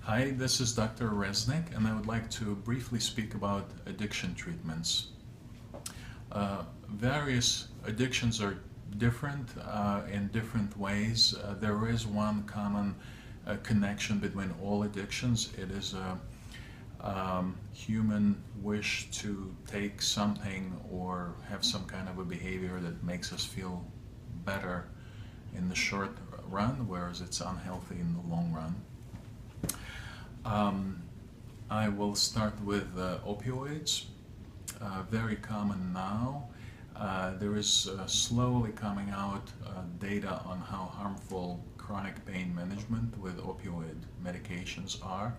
Hi, this is Dr. Resnick, and I would like to briefly speak about addiction treatments. Various addictions are different in different ways. There is one common connection between all addictions. It is a human wish to take something or have some kind of a behavior that makes us feel better in the short run, whereas it's unhealthy in the long run. Um, I will start with opioids, very common now. There is slowly coming out data on how harmful chronic pain management with opioid medications are.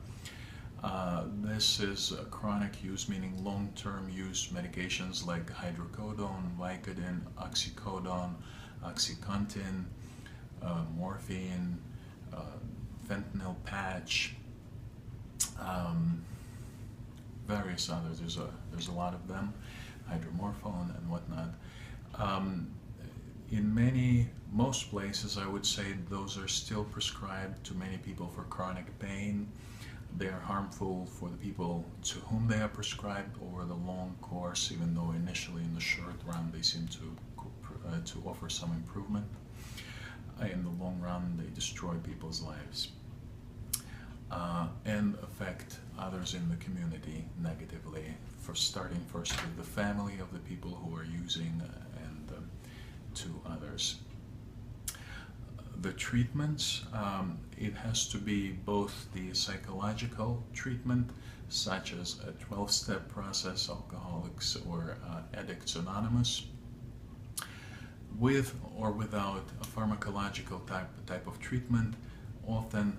This is chronic use, meaning long-term use medications like hydrocodone, Vicodin, oxycodone, OxyContin, morphine, fentanyl patch, various others. There's a lot of them, hydromorphone and whatnot. In most places, I would say those are still prescribed to many people for chronic pain. They are harmful for the people to whom they are prescribed over the long course, even though initially in the short run they seem to offer some improvement. In the long run, they destroy people's lives and affect others in the community negatively, for starting first with the family of the people who are using and to others. The treatments, it has to be both the psychological treatment, such as a 12-step process, Alcoholics or Addicts Anonymous, with or without a pharmacological type of treatment. Often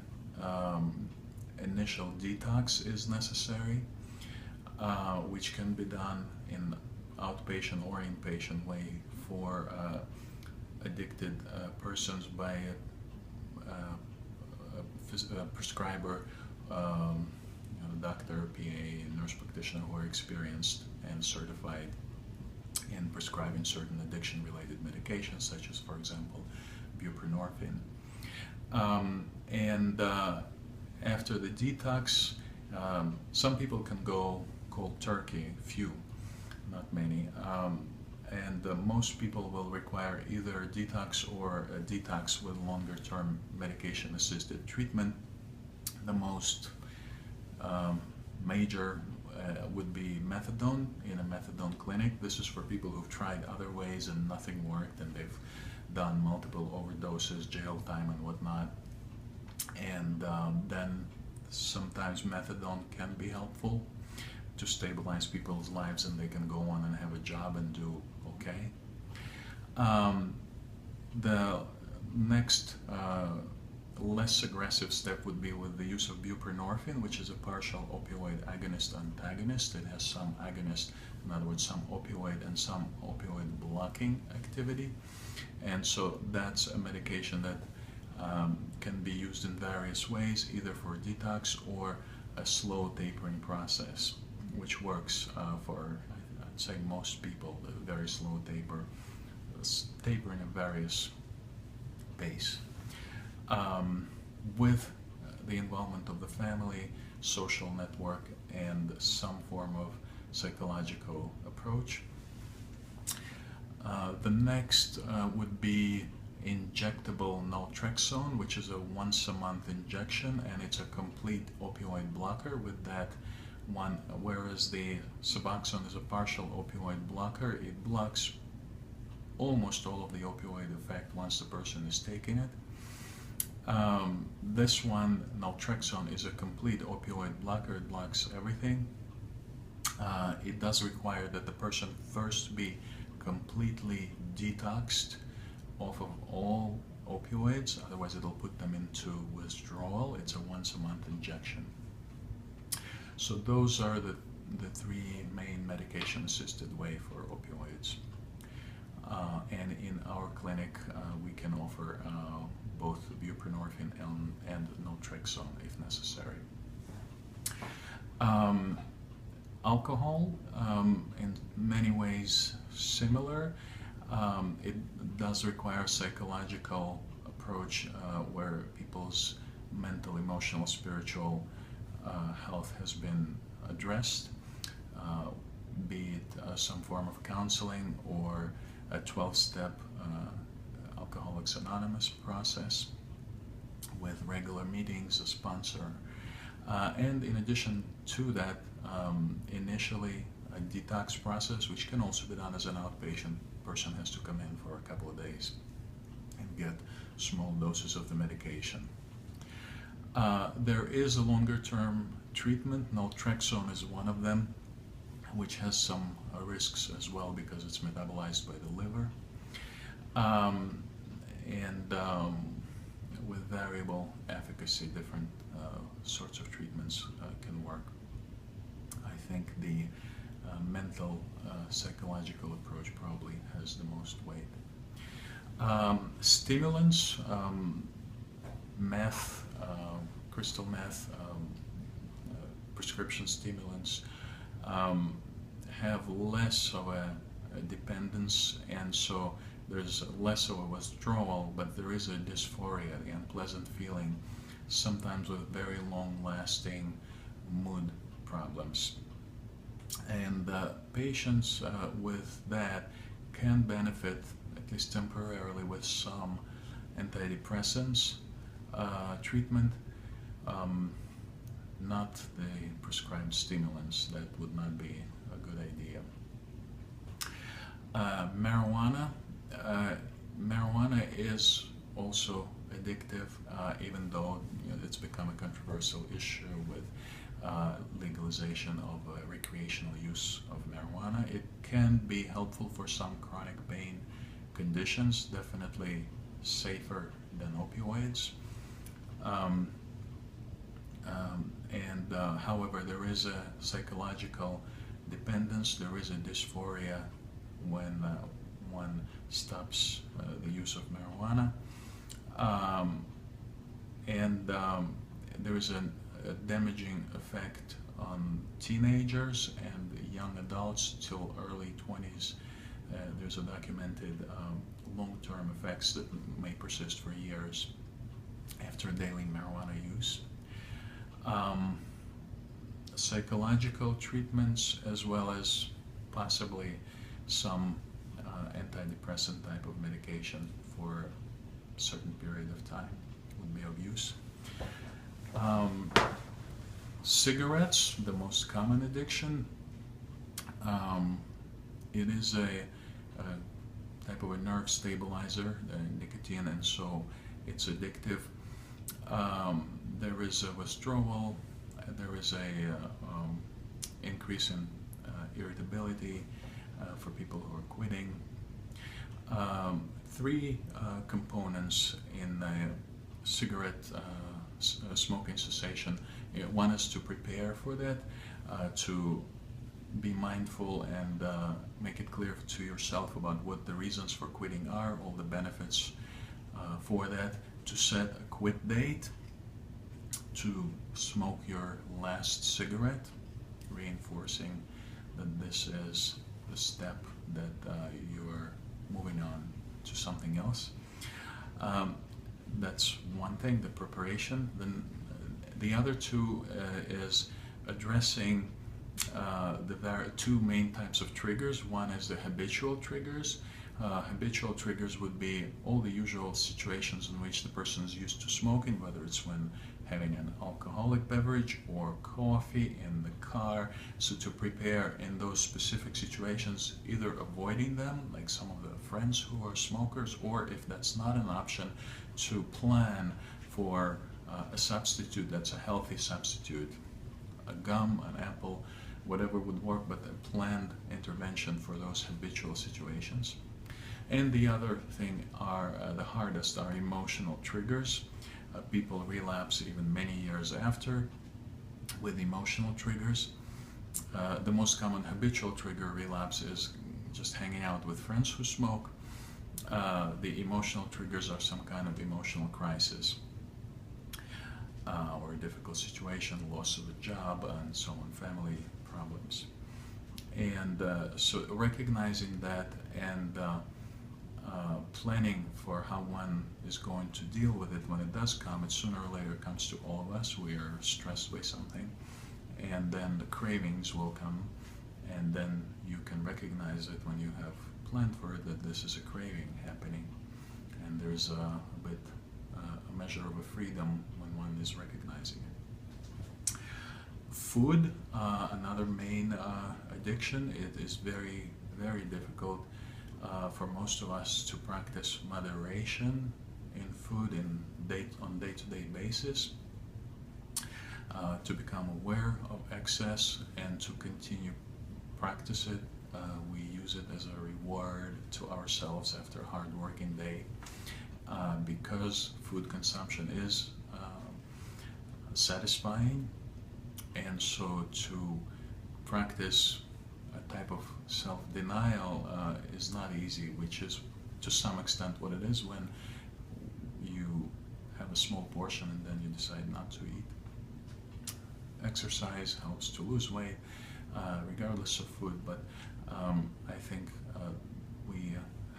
initial detox is necessary, which can be done in outpatient or inpatient way for addicted persons by a prescriber, doctor, PA, nurse practitioner who are experienced and certified in prescribing certain addiction-related medications, such as, for example, buprenorphine. After the detox, some people can go cold turkey, few, not many. Most people will require either detox or a detox with longer-term medication-assisted treatment. The most major would be methadone in a methadone clinic. This is for people who've tried other ways and nothing worked, and they've done multiple overdoses, jail time, and whatnot. And then sometimes methadone can be helpful to stabilize people's lives, and they can go on and have a job and do okay. The next less aggressive step would be with the use of buprenorphine, which is a partial opioid agonist-antagonist. It has some agonist, in other words, some opioid and some opioid blocking activity. And so that's a medication that can be used in various ways, either for detox or a slow tapering process, which works for, I'd say, most people. A very slow tapering at various pace. With the involvement of the family, social network, and some form of psychological approach. The next would be injectable naltrexone, which is a once-a-month injection, and it's a complete opioid blocker with that one, whereas the Suboxone is a partial opioid blocker. It blocks almost all of the opioid effect once the person is taking it. This one, naltrexone, is a complete opioid blocker. It blocks everything. It does require that the person first be completely detoxed off of all opioids, otherwise it'll put them into withdrawal. It's a once-a-month injection. So those are the three main medication-assisted way for opioids. And in our clinic, we can offer both buprenorphine and naltrexone if necessary. Alcohol, in many ways similar. It does require a psychological approach where people's mental, emotional, spiritual health has been addressed, be it some form of counseling or a 12-step Alcoholics Anonymous process with regular meetings, a sponsor. And in addition to that, initially a detox process, which can also be done as an outpatient. Person has to come in for a couple of days and get small doses of the medication. There is a longer-term treatment. Naltrexone is one of them, which has some risks as well because it's metabolized by the liver. With variable efficacy, different sorts of treatments can work. I think the mental, psychological approach probably has the most weight. Stimulants, meth, crystal meth, prescription stimulants have less of a dependence, and so there's less of a withdrawal, but there is a dysphoria, the unpleasant feeling, sometimes with very long-lasting mood problems. And patients with that can benefit, at least temporarily, with some antidepressants treatment, not the prescribed stimulants. That would not be a good idea. Marijuana. Marijuana is also addictive, even though it's become a controversial issue with legalization of recreational use of marijuana. It can be helpful for some chronic pain conditions, definitely safer than opioids. However, there is a psychological dependence, there is a dysphoria when one stops the use of marijuana. There is a damaging effect on teenagers and young adults till early 20s. There's a documented long-term effects that may persist for years after daily marijuana use. Psychological treatments, as well as possibly some antidepressant type of medication for a certain period of time would be of use. Cigarettes, the most common addiction. It is a type of a nerve stabilizer, nicotine, and so it's addictive. There is a withdrawal, there is a increase in irritability for people who are quitting. Three components in cigarette smoking cessation. One is to prepare for that, to be mindful and make it clear to yourself about what the reasons for quitting are, all the benefits for that, to set a quit date, to smoke your last cigarette, reinforcing that this is the step that you're moving on to something else. That's one thing, the preparation. Then the other two is addressing the two main types of triggers. One is the habitual triggers. Habitual triggers would be all the usual situations in which the person is used to smoking, whether it's when having an alcoholic beverage or coffee in the car. So to prepare in those specific situations, either avoiding them, like some of the friends who are smokers, or if that's not an option, to plan for a substitute that's a healthy substitute, a gum, an apple, whatever would work, but a planned intervention for those habitual situations. And the other thing are the hardest are emotional triggers. People relapse even many years after with emotional triggers. The most common habitual trigger relapse is just hanging out with friends who smoke. The emotional triggers are some kind of emotional crisis or a difficult situation, loss of a job, and so on, family problems. And so recognizing that and planning for how one is going to deal with it when it does come. It sooner or later comes to all of us. We are stressed by something, and then the cravings will come, and then you can recognize it when you have planned for it that this is a craving happening, and there's a bit a measure of a freedom when one is recognizing it. Food, another main addiction. It is very, very difficult for most of us to practice moderation in food on day-to-day basis, to become aware of excess and to continue practice it. We use it as a reward to ourselves after a hard working day, because food consumption is satisfying, and so to practice a type of self-denial is not easy, which is to some extent what it is when you have a small portion and then you decide not to eat. Exercise helps to lose weight, regardless of food, but I think we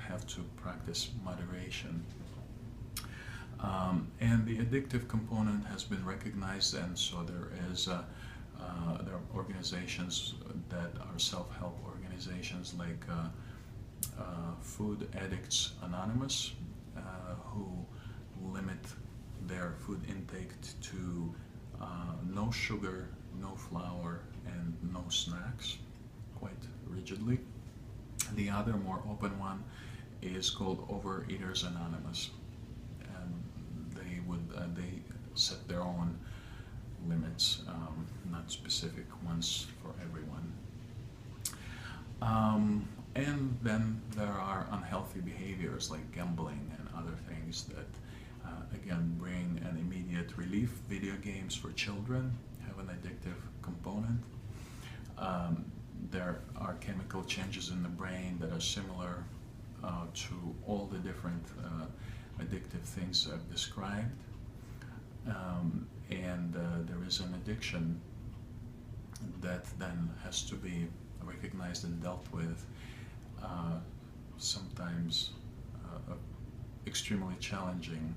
have to practice moderation. And the addictive component has been recognized, and so there are organizations that are self-help organizations like Food Addicts Anonymous, who limit their food intake to no sugar, no flour, and no snacks, quite rigidly. The other, more open one, is called Overeaters Anonymous, and they set their own limits, not specific ones for everyone. And then there are unhealthy behaviors like gambling and other things that again bring an immediate relief. Video games for children have an addictive component. There are chemical changes in the brain that are similar to all the different addictive things I've described. And there is an addiction that then has to be recognized and dealt with, sometimes extremely challenging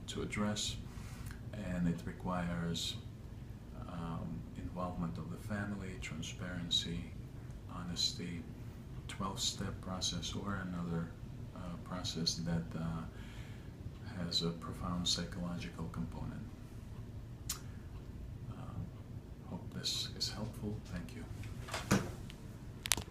to address, and it requires involvement of the family, transparency, honesty, 12-step process, or another process that has a profound psychological component. Hope this is helpful. Thank you.